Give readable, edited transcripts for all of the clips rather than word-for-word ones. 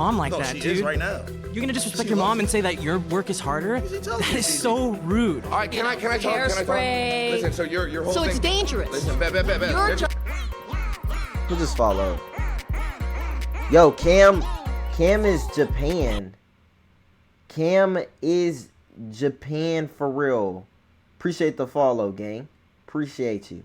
mom like No, that, she dude. is right now. You're gonna disrespect your mom and say that your work is harder? That is so rude. All right, can I talk? Can I talk? Listen, so your whole So thing. it's dangerous. Listen, bet. Who just followed? Yo, Cam is Japan. Cam is Japan for real. Appreciate the follow, gang. Appreciate you.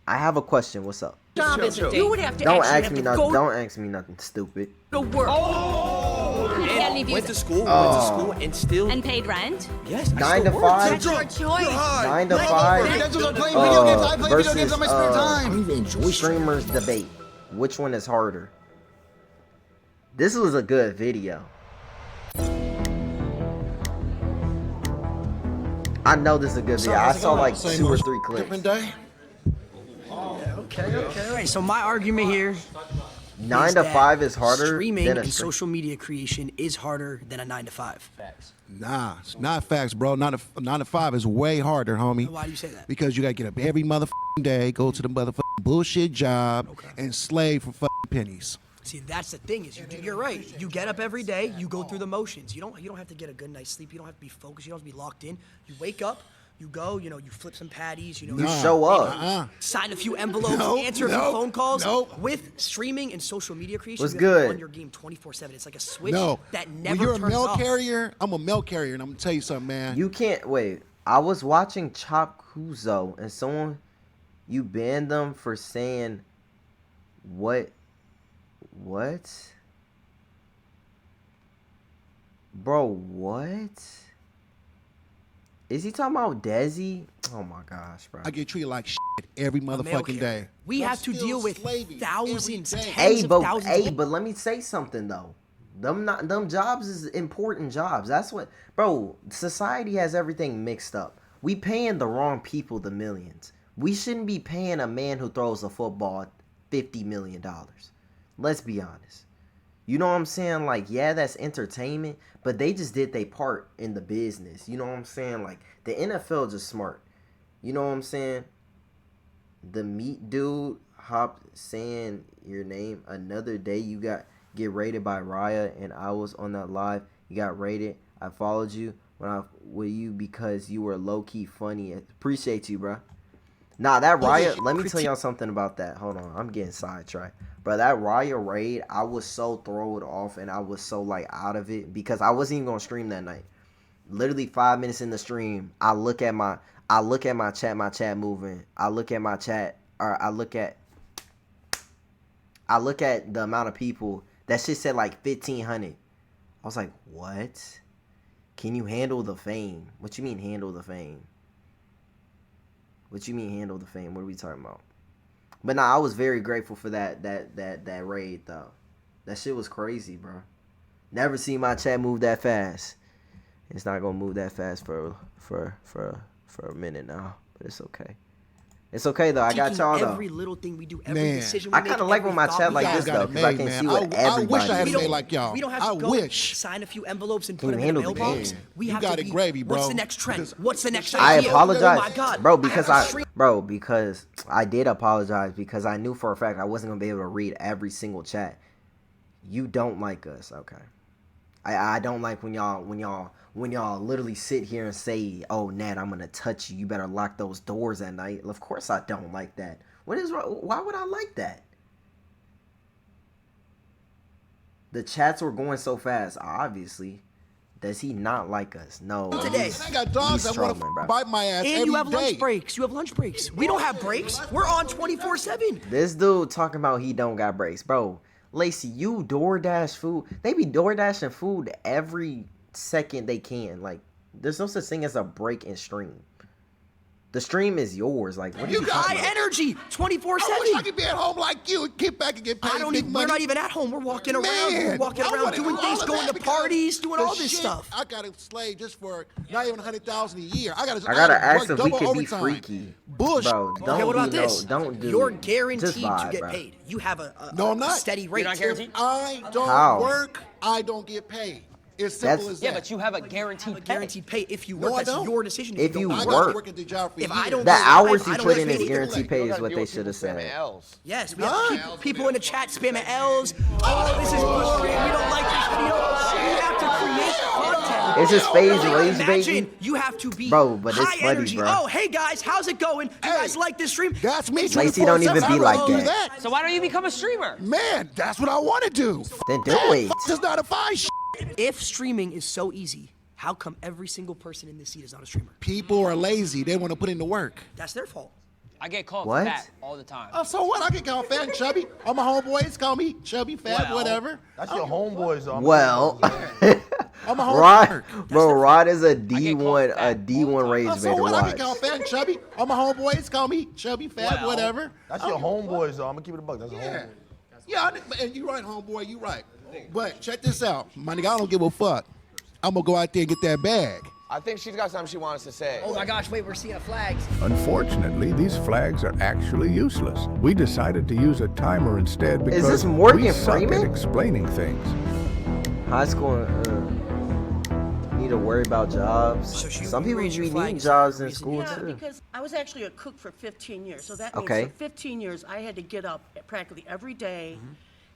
I have a question. What's up? Job is a You would have to Don't actually ask have me to nothing. go Don't ask me nothing stupid. to work. Went to school, and still. And paid rent? Yes, 9 to 5. That's your choice. 9 to 5. That's what I'm playing video games. I play video games on my spare time. I don't even enjoy streamers debate. Which one is harder? This was a good video. I know this is a good video. I saw like 2 or 3 clips. Different day. Okay. All right, so my argument here 9 is to that 5 is harder streaming than a and stream. social media creation is harder than a 9 to 5. Nah, it's not facts, bro. 9 to 5 is way harder, homie. Why do you say that? Because you gotta get up every motherfucking day, go to the motherfucking bullshit job, and slave for fucking pennies. See, that's the thing is you're right. You get up every day, you go through the motions. You don't have to get a good night's sleep. You don't have to be focused. You don't have to be locked in. You wake up, you go, you flip some patties, You show up. sign a few envelopes, answer a few phone calls. With streaming and social media creation, What's you have to good? run your game 24/7. It's like a switch No, that when never you're a turns mail off. carrier, I'm a mail carrier, and I'm gonna tell you something, man. You can't wait. I was watching Chop Kuzo and someone you banned them for saying what? Bro, what? Is he talking about Desi? Oh my gosh, bro. I get treated like shit every Mail motherfucking carrier. day. We I'm have to still deal with slaving thousands, every day. tens of thousands. But let me say something though. Them jobs is important jobs. That's what, bro. Society has everything mixed up. We paying the wrong people the millions. We shouldn't be paying a man who throws a football $50 million. Let's be honest. You know what I'm saying? Like, yeah, that's entertainment, but they just did their part in the business. You know what I'm saying? Like, the NFL just smart. You know what I'm saying? The meat dude hopped saying your name. Another day you get rated by Raya, and I was on that live. You got rated. I followed you with you because you were low-key funny. Appreciate you, bro. Nah, that Raya, let me tell y'all something about that. Hold on, I'm getting sidetracked. Bro, that Raya raid, I was so thrown off and I was so like out of it because I wasn't even gonna stream that night. Literally 5 minutes in the stream, I look at my chat moving. I look at my chat, or I look at the amount of people. That shit said like 1,500. I was like, what? Can you handle the fame? What you mean handle the fame? What you mean handle the fame? What are we talking about? But nah, I was very grateful for that raid though. That shit was crazy, bro. Never seen my chat move that fast. It's not gonna move that fast for a minute now, but it's okay. It's okay though. I got y'all though. Every little thing we do, every Man. decision we I kind of like when my chat like this though, because I can see what I wish I everybody. had We a day don't- like y'all. We don't have I to go wish. sign a few envelopes and Can put you them in the handle the mailbox. game? We You have got to it be, gravy, bro. What's the next trend? Because- What's the next I idea? apologize, Oh my God. bro, because because I did apologize because I knew for a fact I wasn't gonna be able to read every single chat. You don't like us, okay? I don't like when y'all literally sit here and say, "Oh, Nat, I'm gonna touch you. You better lock those doors at night." Of course, I don't like that. What is wrong? Why would I like that? The chats were going so fast. Obviously, does he not like us? No. Today. I got dogs that want trolling, bro. to bite my ass And every you have day. lunch breaks. You have lunch breaks. We don't have breaks. We're on 24/7. This dude talking about he don't got breaks, bro. Lacey, you DoorDash food. They be DoorDashing food every second they can. Like, there's no such thing as a break in stream. The stream is yours. Like, what are you talking High about? energy, I wish I 24/7. could be at home like you and get back and get paid I don't big even. money. We're not even at home. We're walking around. Man, We're walking I around wanna doing do things, all of going that to because parties, doing the all this shit stuff. I got a slave just for not even 100,000 a year. I gotta ask if we double can be overtime. freaky. Bullshit. Bro, don't Okay, what about do this? don't do You're just guaranteed vibe, to get bro. paid. You have a No, I'm not. steady rate. If I don't How? work, I don't get paid. It's simple as that. Yeah, but you have a guaranteed Guaranteed pay if you No, work. I That's don't. your decision. If you I don't got work. to work at the job for If years. I don't The go hours live, you I don't put get in paid is either. guaranteed pay You is gotta what deal they with should have people spamming said. L's. Yes, we have people in the chat spamming L's. Oh, this is boring. We don't like this video. You have to create content. It's just Faze Rage, Imagine baby. you have to be Bro, but it's high funny, energy. bro. Oh, hey guys, how's it going? You guys like this stream? That's me. Lacey don't even 24/7. be I like don't do that. So why don't you become a streamer? Man, that's what I want to do. Then do it. It's not a fine shit. If streaming is so easy, how come every single person in this seat is not a streamer? People are lazy. They want to put in the work. That's their fault. I get called What? fat all the time. Oh, so what? I get called fat and chubby. All my homeboys call me chubby, fat, Well, whatever. That's your homeboys, though. Well, All my homeboys. Rod, bro, Rod is a called D1, fat a D1 all the rage time. Oh, so baiter. what? I Watch. get called fat and chubby. All my homeboys call me chubby, fat, Well, whatever. That's your homeboys, though. I'm gonna keep it a buck. That's your Yeah. homeboy. Yeah, and you right, homeboy, you right. But check this out. My nigga, I don't give a fuck. I'm gonna go out there and get that bag. I think she's got something she wants to say. Oh my gosh, wait, we're seeing a flag. Unfortunately, these flags are actually useless. We decided to use a timer instead because this Morgan we suck Freeman? at explaining things. High school, need to worry about jobs. So she Some people raised your need flag jobs for in reason school Yeah, too. because I was actually a cook for 15 years. So that means Okay. for 15 years, I had to get up practically every day,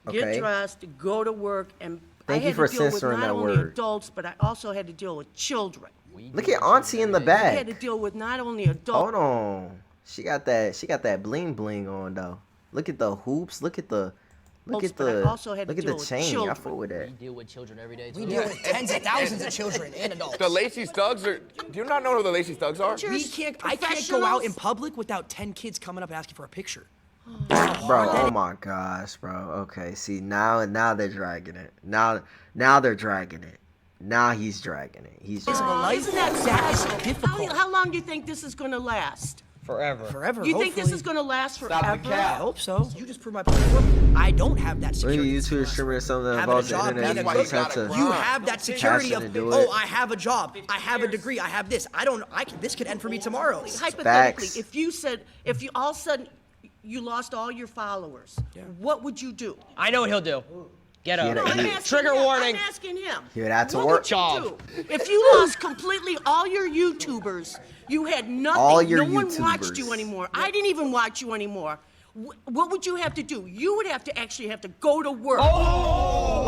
Okay. get dressed, go to work, and Thank I you had for to deal with censoring not that only word. adults, but I also had to deal with children. Look at Auntie in the I had to back. deal with not only adults. Hold on. She got that bling bling on though. Look at the hoops. Look at the But I also had to look at deal the with chain. I children. fool with that. We deal with children every day. We too. deal with tens of thousands of children and adults. The Lacey Thugs are. Do you not know who the Lacey Thugs are? We can't. I can't go out in public without 10 kids coming up asking for a picture. Bro, oh my gosh, bro. Okay, see now they're dragging it. Now they're dragging it. Now he's dragging it. He's Isn't Isn't that that is sad? difficult. How long do you think this is going to last? Forever. Forever. You think this hopefully. is going to last the forever? I cap. hope so. You just proved my point. I don't have that When security. you YouTube streamer or something Having a involves the job, internet, being you a just cook, have to. you have that security Passion of, to do oh, it. I have a job, I have a degree, I have this. this could end for me tomorrow. Hypothetically, Facts. if you all of a sudden you lost all your followers, what would you do? I know what he'll do. Get up. Get up. I'm He- asking Trigger him. warning. I'm asking him. Hear that to What work? would you Job. do? If you lost completely all your YouTubers, you had nothing. All your no one watched YouTubers. you anymore. I didn't even watch you anymore. What would you have to do? You would have to actually have to go to work. Oh,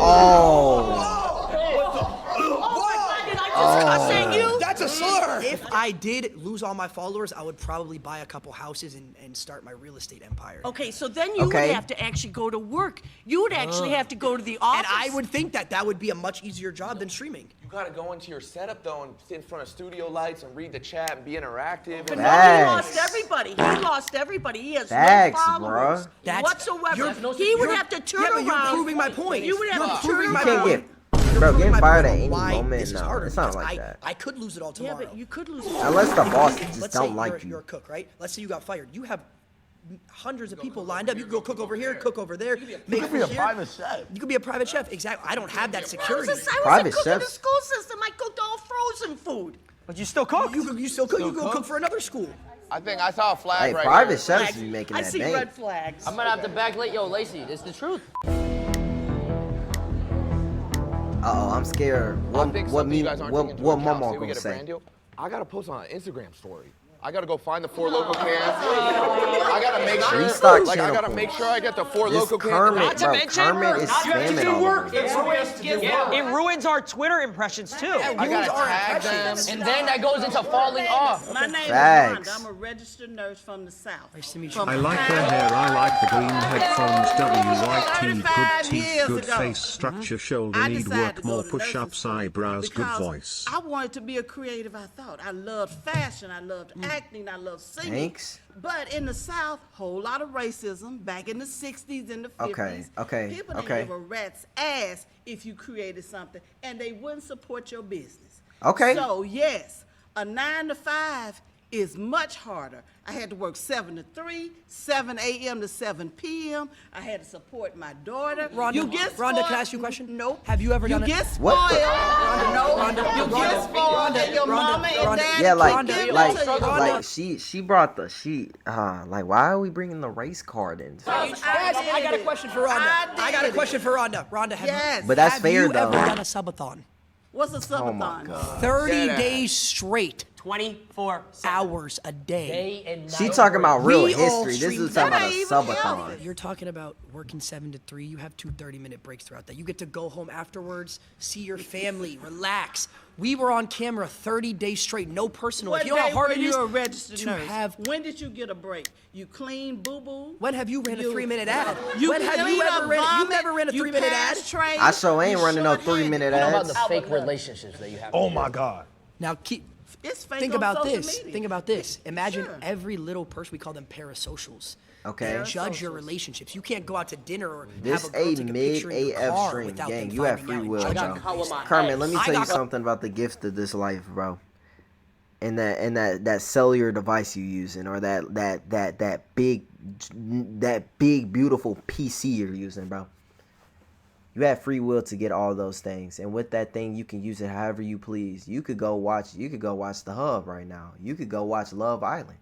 Oh my God, did I just cuss at you? That's a slur. If I did lose all my followers, I would probably buy a couple houses and start my real estate empire. Okay, so then you Okay. would have to actually go to work. You would actually have to go to the office. And I would think that would be a much easier job than streaming. You gotta go into your setup though and sit in front of studio lights and read the chat and be interactive. But And no, he Facts. lost everybody. He lost everybody. He has Facts, no followers bruh. whatsoever. He would have to turn yeah, but around. you're proving my point. You would have You're to turn proving my you can't around. get, You're bro, proving getting my fired point at on any why moment. this is No, harder, it's not because like that. I could lose it all Yeah, tomorrow. but you could lose. Unless the boss just Let's don't say like you're a you. cook, right? Let's say you got fired. You have hundreds of people lined up. You can go cook over here, cook over there. Make could be a food here. private chef. You could be a private chef. Exactly. I don't have that security. I was Private a cook in the chefs. school system. I cooked all frozen food. But you still cook. You still cook. You go cook for another school. I think I saw a flag Hey, right private here. chefs be making I that see bank. red flags. I'm gonna have to backlight. Yo, Lacey, it's the truth. Uh-oh, I'm scared. I What think what something you me guys aren't what taking into what account. mama Say we gonna get a brand say? deal. I gotta post on an Instagram story. I gotta go find the 4 local cans. I gotta make sure. Restock Like I channel gotta for make sure I get the 4 This local cans. Kermit, Not to bro, mention- Kermit is spamming all over me. It ruins our Twitter impressions too. I gotta tag them. And then that goes into falling off. My name Facts. is Rhonda. I'm a registered nurse from the South. Nice to meet you. From I like her Ohio. hair, I like the green headphones, WYT, 35 good teeth, years good ago, face, structure, shoulder, I need decided work, to go more to nursing push-ups, school eyebrows, good because voice. I wanted to be a creative, I thought. I loved fashion, I loved acting, I loved singing. Thanks. But in the South, whole lot of racism back in the 60s and the 50s. Okay, People okay. didn't give a rat's ass if you created something, and they wouldn't support your business. Okay. So, yes, a 9 to 5 is much harder. I had to work 7 to 3, 7 a.m. to 7 p.m. I had to support my daughter. Rhonda, you get Rhonda, spoiled. can I ask you a question? Nope. Have you ever done You it? get spoiled. What the- No. Rhonda, You Rhonda, get spoiled and your Rhonda, mama and Rhonda. daddy Yeah, can't give it like to you. she brought the like why are we bringing the race card in? Guys, I got a question for Rhonda. I got a question for Rhonda. Rhonda, Yes. But that's have fair, you though. ever done a subathon? What's a Oh my subathon? God. 30 Dead days straight, 24 hours a day. day and night. She talking about real We all history. This stream- is talking That about a ain't even subathon. healthy. You're talking about working 7 to 3. You have 2 30-minute breaks throughout that. You get to go home afterwards, see your family, relax. We were on camera 30 days straight, no personal. What If you know how day hard were it you is a registered to nurse? have. When did you get a break? You clean boo-boo? When have you ran a 3-minute ad? You When have you clean ever up ran? You vomit, never ran a you 3-minute ad. pass trays, I sure ain't you running no short-handed. 3-minute What about ads. the fake relationships that you have? Oh my God. Now keep. It's fake Think on about social this. media. Think about this. Imagine Sure. every little person. We call them parasocials. Okay. Judge your relationships. You can't go out to dinner or This have a girl a take a mid picture in your AF car stream. without Gang, them you have finding free out and will, judging bro. you based on it. Carmen, let me I tell you got- something about the gift of this life, bro. And that cellular device you using, or that big beautiful PC you're using, bro. You have free will to get all those things, and with that thing, you can use it however you please. You could go watch The Hub right now. You could go watch Love Island.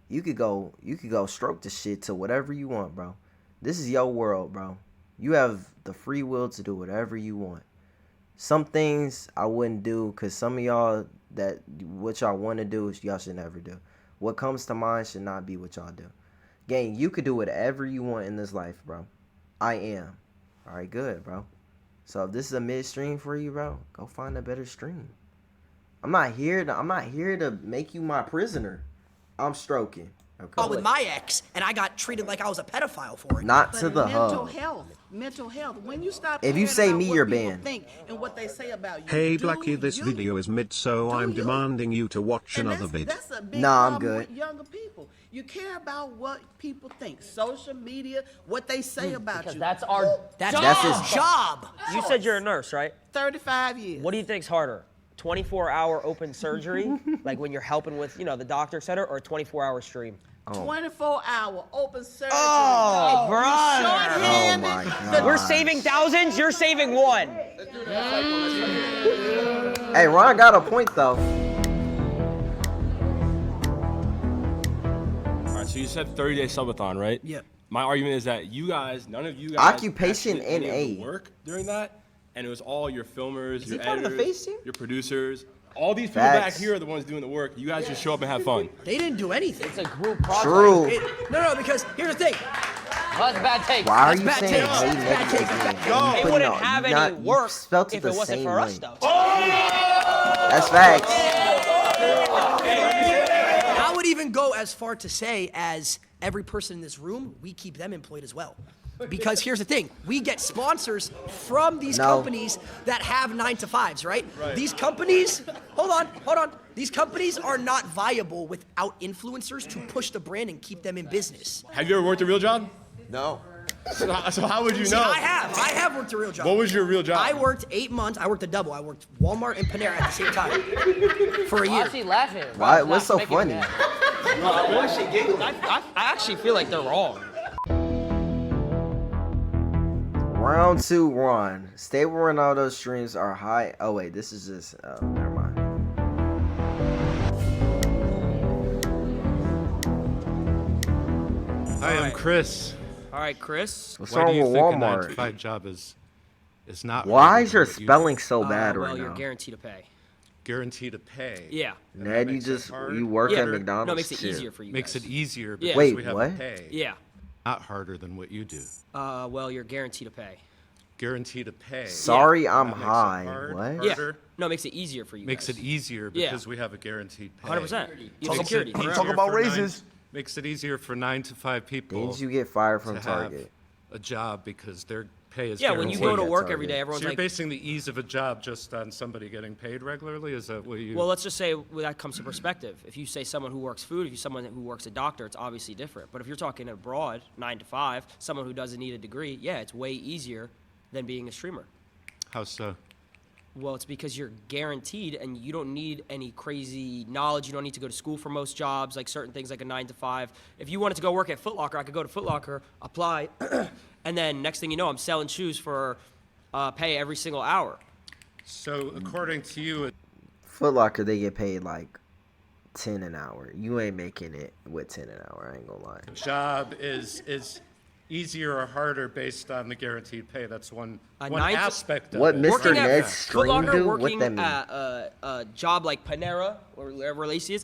You could go stroke the shit to whatever you want, bro. This is your world, bro. You have the free will to do whatever you want. Some things I wouldn't do, because some of y'all, that what y'all want to do, y'all should never do. What comes to mind should not be what y'all do. Gang, you could do whatever you want in this life, bro. I am. All right, good, bro. So if this is a mid-stream for you, bro, go find a better stream. I'm not here to make you my prisoner. I'm stroking. Okay. With my ex, and I got treated like I was a pedophile for it. Not But to the mental hub. health. When you stop If you caring say about me, what you're people banned. think and what they say about you, Hey do Blackie, this you. video is mid, so Do I'm you. demanding you to watch And another vid. that's a big Nah, I'm problem good. with younger people. You care about what people think, social media, what they say about Because you. that's our That's That's his his job. You said you're a nurse, right? 35 years. What do you think's harder? 24-hour open surgery, like when you're helping with, the doctor, et cetera, or a 24-hour stream? 24-hour open surgery. Oh, brother. Oh my God. We're saving thousands, you're saving one. Hey, Ron got a point though. All right, so you said 30-day subathon, right? Yeah. My argument is that none of you guys Occupation actually did any of NA. the work during that, and it was all your filmers, your he part of the editors, Faze team? your producers. All these people Facts. back here are the ones doing the work. You guys just show up and have fun. They didn't do anything. It's a group project. True. No, because here's the thing. That's a bad take. Why are you bad saying take. hey That's bad nigga take. again? That's You bad They putting wouldn't all- have you any you work spelt if the it wasn't same for us, way. though. That's facts. I would even go as far to say, as every person in this room, we keep them employed as well. Because here's the thing, we get sponsors from these No. companies that have 9-to-5s, right? These companies, hold on. These companies are not viable without influencers to push the brand and keep them in business. Have you ever worked a real job? No. So how would you See, know? I have worked a real job. What was your real job? I worked 8 months. I worked a double. I worked Walmart and Panera at the same time for a I'm year. actually laughing. Why? Rob's What's not so making funny? me mad. I actually feel like they're wrong. Round 2, Ron. Stable Ronaldo streams are high. Oh wait, this is just. Oh, never mind. Hi, I'm Chris. All right, Chris. What's Why wrong do you with think a Walmart? 9-to-5 job is not? Why harder is than your what you spelling do? so bad right Well, you're now? guaranteed to pay. Guaranteed to pay? Yeah. And that Ned, you makes it just hard? you work Yeah. at McDonald's. No, it makes it Shit. easier for you Makes guys. it easier Yeah. because Wait, we have what? to pay. Yeah. Not harder than what you do. Well, you're guaranteed to pay. Guaranteed to pay. Sorry, I'm That makes it high. hard, What? Yeah. harder. No, it makes it easier for you Makes guys. it easier Yeah. because we have a guaranteed pay. 100%. You have Makes security. it easier Talk about for raises. Makes it easier for 9-to-5 people Didn't you get fired from to Target? have a job because their pay is Yeah, when you go to Target. work every day, So everyone's you're like, basing the ease of a job just on somebody getting paid regularly? Is that what you? well, let's just say that comes to perspective. If you say someone who works food, if you someone who works a doctor, it's obviously different. But if you're talking abroad, 9-to-5, someone who doesn't need a degree, yeah, it's way easier than being a streamer. How so? Well, it's because you're guaranteed and you don't need any crazy knowledge. You don't need to go to school for most jobs, like certain things like a 9-to-5. If you wanted to go work at Foot Locker, I could go to Foot Locker, apply, and then next thing you know, I'm selling shoes for pay every single hour. So according to you, Foot Locker, they get paid like 10 an hour. You ain't making it with 10 an hour. I ain't gonna lie. job is easier or harder based on the guaranteed pay. That's one nine to- aspect of What it. Mr. Working at Ned Foot String Locker, do? What working that mean? at a job like Panera or wherever Lacey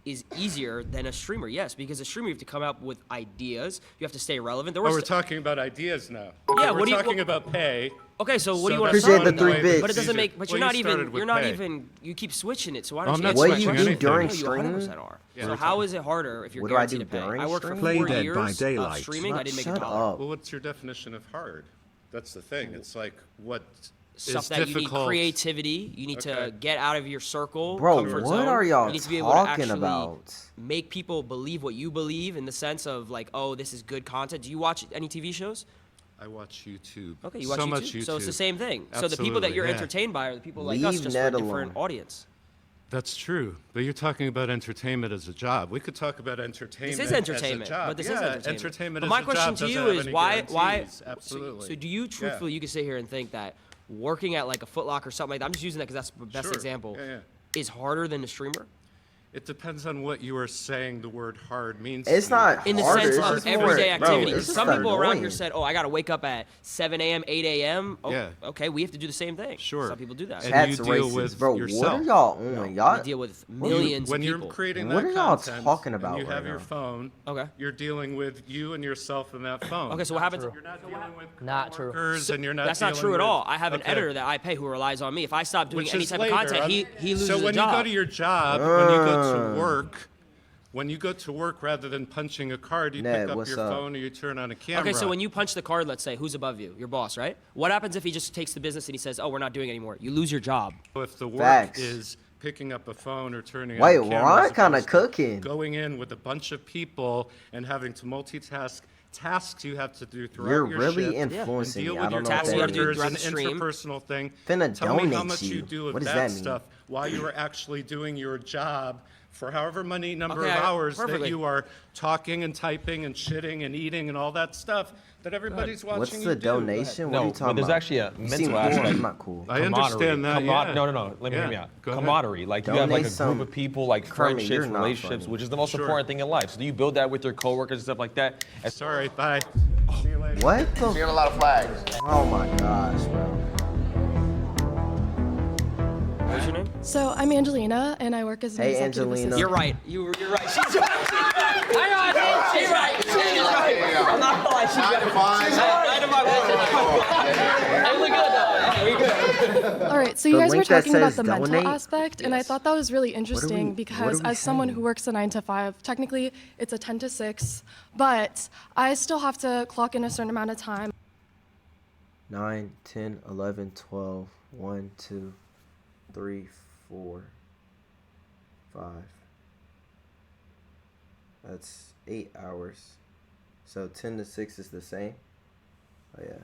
is easier than a streamer. Yes, because a streamer you have to come up with ideas. You have to stay relevant. There Oh, was we're talking about ideas now. Yeah, We're what do you- talking about pay. Okay, so what do you So want that's to Appreciate one the 3 way bits. But it doesn't easier. make. But Well, you're not you started even. with You're not pay. even. You keep switching it. So why Oh, don't I'm you not answer What my do you question? do anything. during No, you streaming? 100% are. Yeah. So how is it harder if you're What do I guaranteed do to pay? during I worked for streaming? 4 Play Dead years by of Daylight. streaming. I didn't make a Shut dollar. up. Well, what's your definition of hard? That's the thing. It's like what Stuff is that you need difficult. creativity. You need to Okay. get out of your circle. Bro, comfort what zone. are y'all You need to be able to talking actually about? make people believe what you believe in the sense of like, oh, this is good content. Do you watch any TV shows? I watch YouTube. Okay, you watch so YouTube. much YouTube. So it's the same thing. So the people that Absolutely, you're yeah. entertained by are the people like us, Leave just for a Ned different alone. audience. That's true, but you're talking about entertainment as a job. We could talk about entertainment. This is entertainment, as a job. but this yeah, is entertainment. entertainment But as my a question job to doesn't you have is any why? guarantees. Absolutely. So do you truthfully, you can sit here and think that working at like a Foot Locker or something like that, I'm just using that because that's the best Sure, example, yeah, is harder than a streamer? It depends on what you are saying the word hard means. It's to you. not In the harder, sense it's of just everyday more- bro, activities. it's just Some people around here annoying. said, oh, I got to wake up at 7 a.m., 8 a.m. Oh, Yeah. okay, we have to do the same thing. Sure. Some people do that. And That's you deal racist, with bro. What yourself. are y'all on? Y'all We deal with millions When of you're people. creating What that are y'all content talking about and you have right your now? phone, Okay. you're dealing with you and yourself in that phone. Okay, so what happens? You're not dealing with Not true. coworkers and you're not That's not dealing true at with- all. I have an Okay. editor that I pay who relies on me. If I stop doing Which any is type later. of content, he loses So a when job. you go to your job, when you go to work, when you go to work, rather than punching a card, you Ned, pick up what's your up? phone or you turn on a camera. Okay, so when you punch the card, let's say, who's above you? Your boss, right? What happens if he just takes the business and he says, oh, we're not doing it anymore? You lose your job. if the work Facts. is picking up a phone or turning Wait, on a camera, Ron as kinda opposed to cooking. Going in with a bunch of people and having to multitask tasks you have to do throughout You're your really shift influencing and deal me. I with don't your know what Tasks you gotta do coworkers throughout and the stream. interpersonal thing. Finna Tell me how donate much to you you. do of What does that that mean? stuff while you are actually doing your job for however many number Okay, of hours perfectly. that you are talking and typing and shitting and eating and all that stuff that everybody's watching What's you the do. donation? What are No, you but talking there's about? actually a You mental seem cool. aspect. I'm not cool. I understand that, yeah. No, let me hear me Yeah, out. go ahead. Camaraderie. Like you have like a Donate some- group of people, like Kermit, you're friendships, not relationships, funny. which is the most Sure. important thing in life. So do you build that with your coworkers and stuff like that? And Sorry, bye. See you later. What the? Seeing a lot of flags. Oh my gosh, bro. What's your name? So I'm Angelina, and I work as an Hey, executive Angelina. assistant. You're right. You're right. She's right. Hang on. She's right. She's right. I'm not gonna lie. She's right. 9 to 5. Nine to five. Hey, we good though. Hey, we good. All right, so you The guys were link that talking about says the mental donate? aspect, and I thought that was really interesting what because are we as someone saying? who works a 9 to 5, technically it's a 10 to 6, but I still have to clock in a certain amount of time. 9, 10, 11, 12, 1, 2, 3, 4, 5. That's 8 hours. So 10 to 6 is the same? Oh, yeah.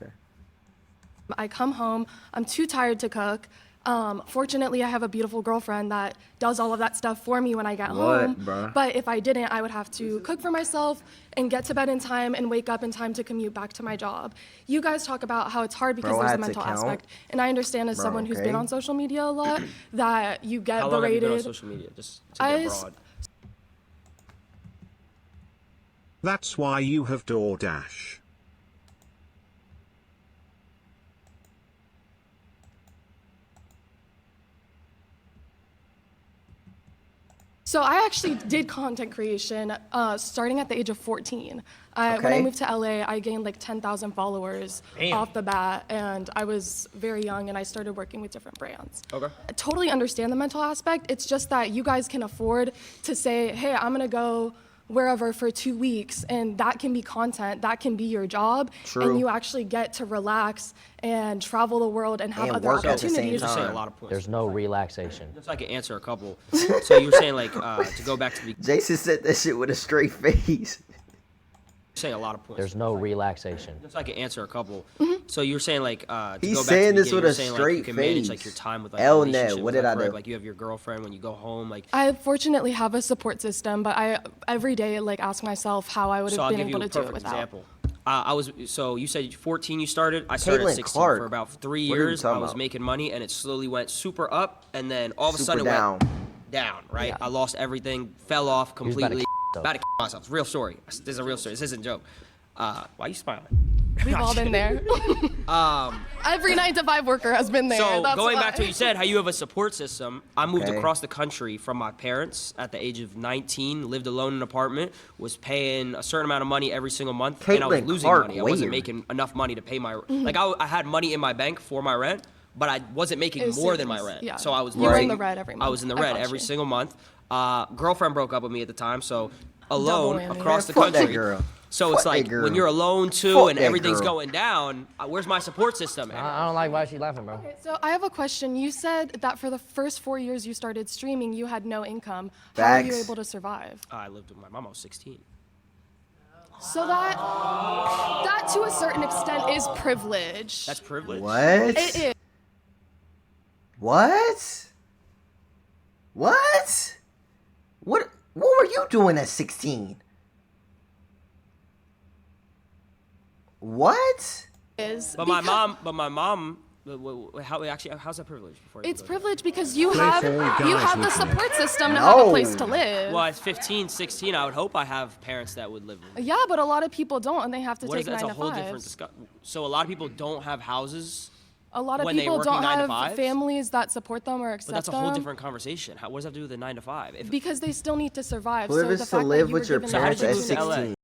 Okay. I come home, I'm too tired to cook. Fortunately, I have a beautiful girlfriend that does all of that stuff for me when I get What, home. bruh? But if I didn't, I would have to cook for myself and get to bed in time and wake up in time to commute back to my job. You guys talk about how it's hard because Bro, I there's a had to mental count. aspect. And I understand as Bro, someone who's okay. been on social media a lot that you get How long have you berated. been on social media? Just to I get s- broad. That's why you have DoorDash. So I actually did content creation starting at the age of 14. When I Okay. moved to LA, I gained like 10,000 followers off the bat, and I was very young, and I started working with different brands. Okay. I totally understand the mental aspect. It's just that you guys can afford to say, hey, I'm gonna go wherever for 2 weeks, and that can be content, that can be your job, True. and you actually get to relax and travel the world and have And other work at the same opportunities. You're saying a time. lot of points. There's no relaxation. Just so I can answer a couple. So you were saying like to go back to the Jason said that shit with a straight face. saying a lot of points. There's no relaxation. Just so I can answer a couple. So you were saying like to He's go back saying to the this with beginning, a you were saying, like, you straight can manage like face. your time with like L Net, relationships, what is did that I do? correct? Like you have your girlfriend when you go home. Like I fortunately have a support system, but I every day like ask myself how I would so have I'll been give you able a to do it perfect without. example. I was so you said 14 you started. I started Caitlin at 16 Clark. for about 3 What are you years. I talking was about? making money and it slowly went super up and then all of a Super sudden it down. went down. Right, Yeah. I lost everything, fell off He was about to completely. up. About to myself. It's a real story. This is a real story. This isn't a joke. Why are you smiling? We've all been there. Every 9-to-5 worker has been there. So That's going why. back to what you said, how you have a support system. I moved Okay. across the country from my parents at the age of 19, lived alone in an apartment, was paying a certain amount of money every single month, and I was Caitlin losing Clark, money. I wasn't weird. making enough money to pay my, like I had money in my bank for my rent, but I wasn't making It was more than my savings, rent. yeah. So I was You were in losing. the red every I month. was in the I red got every you. single month. Girlfriend broke up with me at the time, so alone whammy. across Man, the fuck that country. girl. So Fuck it's that like girl. when you're alone too, Fuck and that everything's girl. going down. Where's my support system? I don't like why she laughing, bro. Okay, so I have a question. You said that for the first 4 years you started streaming, you had no income. How were you Facts. able to survive? I lived with my mom. I was 16. So that to a certain extent is privilege. That's privilege. What? It is. What? What? What were you doing at 16? What? But my mom, how's that privilege? Before you It's go there? privilege because you have the support system to No. have a place to live. Well, at 15, 16, I would hope I have parents that would live with me. Yeah, but a lot of people don't, and they have to What is take that? That's 9 a to whole 5. different discussion. So a lot of people don't have houses, A lot of when they people working don't 9 to have 5s? families that support them or but accept that's a them whole different conversation. What does that have to do with the 9 to 5? because they still need to survive. So Privilege the to fact that live you were with your given So how that did you parents at move to LA? 16.